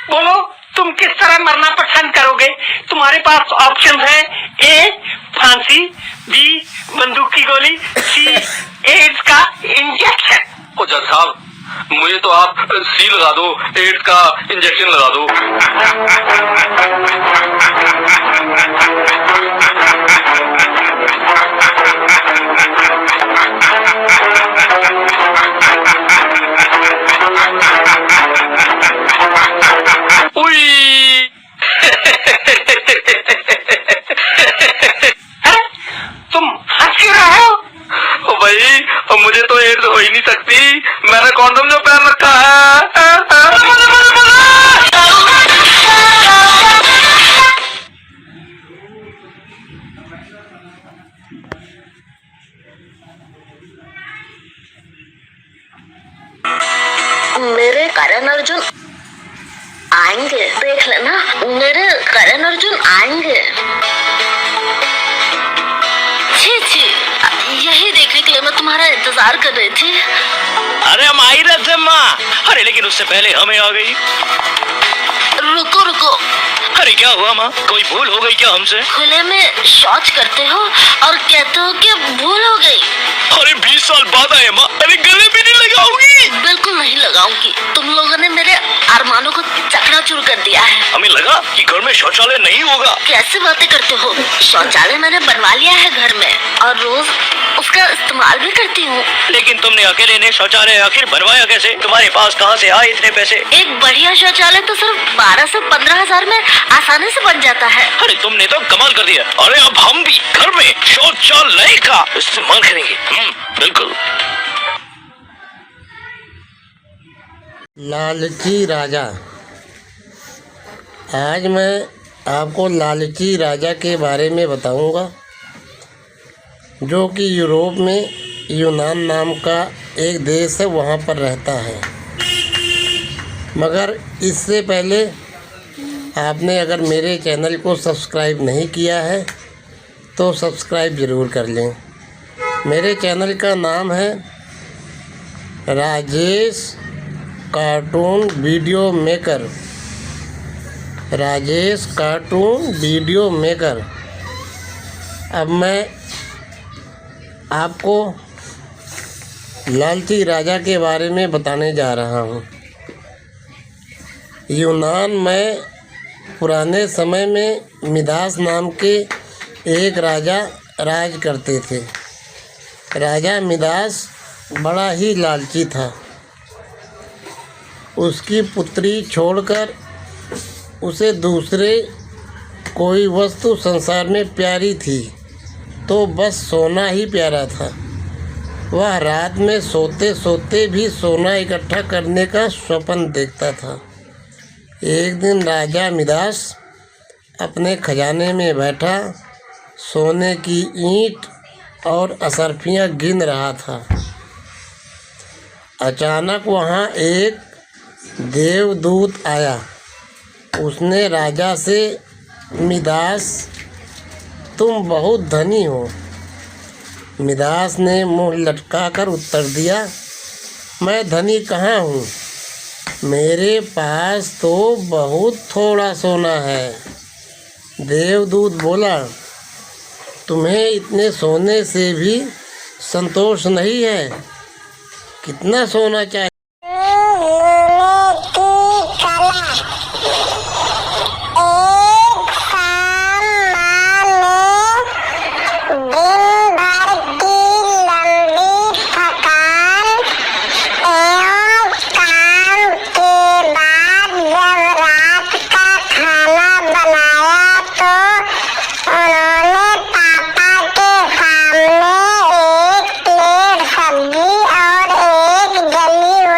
बोलो तुम किस तरह मरना पसंद करोगे? तुम्हारे पास ऑप्शन है, ए फांसी, बी बंदूक की गोली, सी एड्स का इंजेक्शन। ओ जज साहब, मुझे तो आप सी लगा दो, एड्स का इंजेक्शन लगा दो। तुम हंस क्यों रहे हो? ओ भाई, मुझे तो एड्स हो ही नहीं सकती, मैंने कॉन्डोम जो पहन रखा है। मेरे करण अर्जुन आएंगे, देख लेना, मेरे करण अर्जुन आएंगे। छी छी, यही देखने के लिए मैं तुम्हारा इंतजार कर रही थी। अरे हम आ ही रहे थे माँ। अरे लेकिन उससे पहले हमें आ गई। रुको रुको, अरे क्या हुआ माँ, कोई भूल हो गई क्या हमसे? खुले में शौच करते हो और कहते हो कि भूल हो गई। अरे 20 साल बाद आए माँ, अरे गले भी नहीं लगाऊंगी। बिल्कुल नहीं लगाऊंगी, तुम लोगों ने मेरे अरमानों को चकनाचूर कर दिया है। हमें लगा कि घर में शौचालय नहीं होगा। कैसे बातें करते हो? शौचालय मैंने बनवा लिया है घर में और रोज उसका इस्तेमाल भी करती हूँ। लेकिन तुमने अकेले ने शौचालय आखिर बनवाया कैसे? तुम्हारे पास कहाँ से आए इतने पैसे? एक बढ़िया शौचालय तो सिर्फ 12 से 15 हजार में आसानी से बन जाता है। अरे तुमने तो कमाल कर दिया। अरे अब हम भी घर में शौचालय का इस्तेमाल करेंगे। बिल्कुल। लालची राजा। आज मैं आपको लालची राजा के बारे में बताऊंगा, जो कि यूरोप में यूनान नाम का एक देश है, वहाँ पर रहता है। मगर इससे पहले आपने अगर मेरे चैनल को सब्सक्राइब नहीं किया है तो सब्सक्राइब ज़रूर कर लें। मेरे चैनल का नाम है Rajesh cartoon video maker. Rajesh cartoon video maker. अब मैं आपको लालची राजा के बारे में बताने जा रहा हूँ। यूनान में पुराने समय में मिदास नाम के एक राजा राज करते थे। राजा मिदास बड़ा ही लालची था। उसकी पुत्री छोड़कर उसे दूसरे कोई वस्तु संसार में प्यारी थी तो बस सोना ही प्यारा था। वह रात में सोते सोते भी सोना इकट्ठा करने का स्वप्न देखता था। एक दिन राजा मिदास अपने खजाने में बैठा सोने की ईंट और असरफियाँ गिन रहा था। अचानक वहाँ एक देवदूत आया। उसने राजा से, मिदास तुम बहुत धनी हो। मिदास ने मुँह लटकाकर उत्तर दिया, मैं धनी कहाँ हूँ, मेरे पास तो बहुत थोड़ा सोना है। देवदूत बोला, तुम्हें इतने सोने से भी संतोष नहीं है, कितना सोना चाहिए? सब्जी और एक जली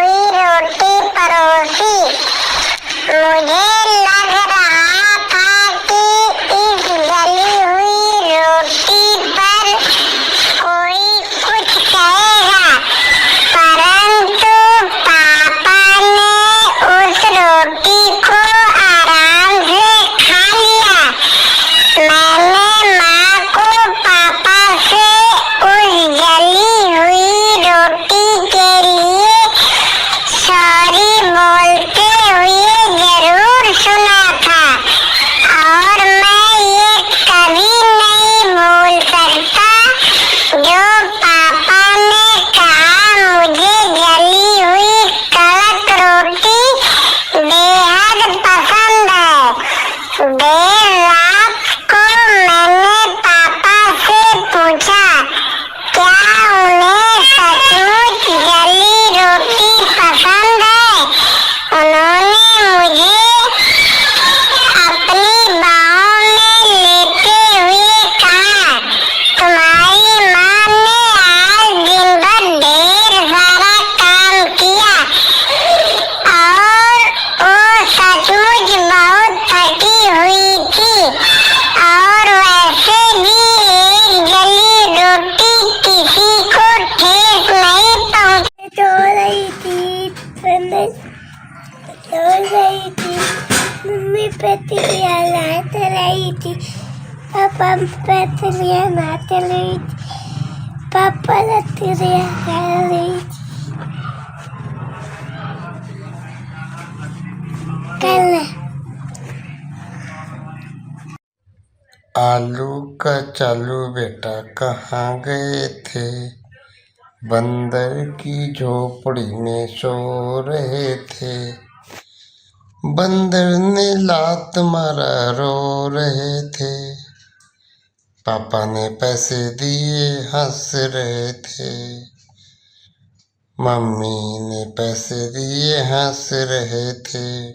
मम्मी पतलियाँ नहाते रही थी, पापा पतलियाँ नहाते रही थी, पापा लतरियाँ कर रही थी। कल आलू का चालू बेटा कहाँ गए थे? बंदर की झोपड़ी में सो रहे थे। बंदर ने लात मारा रो रहे थे। पापा ने पैसे दिए हंस रहे थे। मम्मी ने पैसे दिए हंस रहे थे।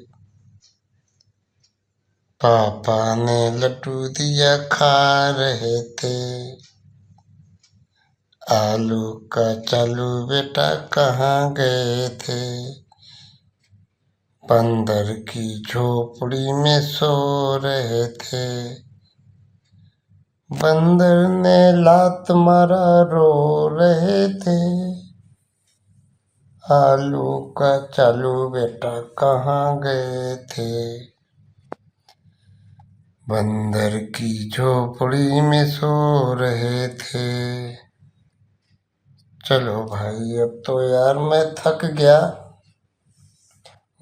पापा ने लड्डू दिया खा रहे थे। आलू का चालू बेटा कहाँ गए थे? बंदर की झोपड़ी में सो रहे थे। बंदर ने लात मारा रो रहे थे। आलू का चालू बेटा कहाँ गए थे? बंदर की झोपड़ी में सो रहे थे। चलो भाई, अब तो यार मैं थक गया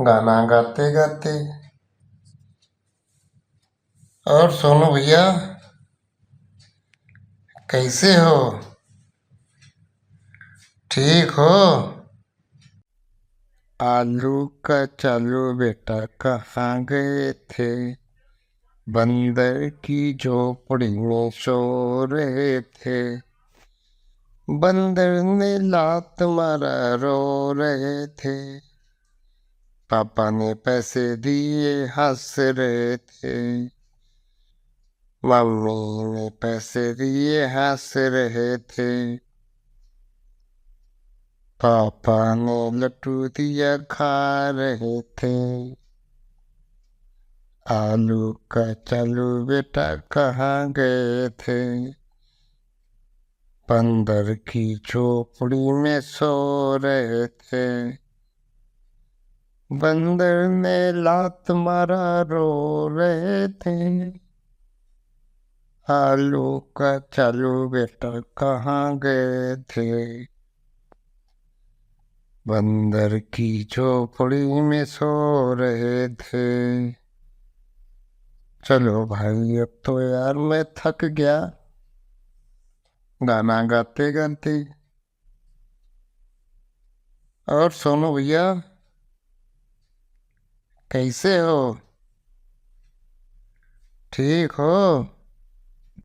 गाना गाते गाते। और सोनू भैया कैसे हो? ठीक हो? आलू का चालू बेटा कहाँ गए थे? बंदर की झोपड़ी में सो रहे थे। बंदर ने लात मारा रो रहे थे। पापा ने पैसे दिए हंस रहे थे। मम्मी ने पैसे दिए हंस रहे थे। पापा ने लड्डू दिया खा रहे थे। आलू का चालू बेटा कहाँ गए थे? बंदर की झोपड़ी में सो रहे थे। बंदर ने लात मारा रो रहे थे। आलू का चालू बेटा कहाँ गए थे? बंदर की झोपड़ी में सो रहे थे। चलो भाई, अब तो यार मैं थक गया गाना गाते गाते। और सोनू भैया कैसे हो? ठीक हो?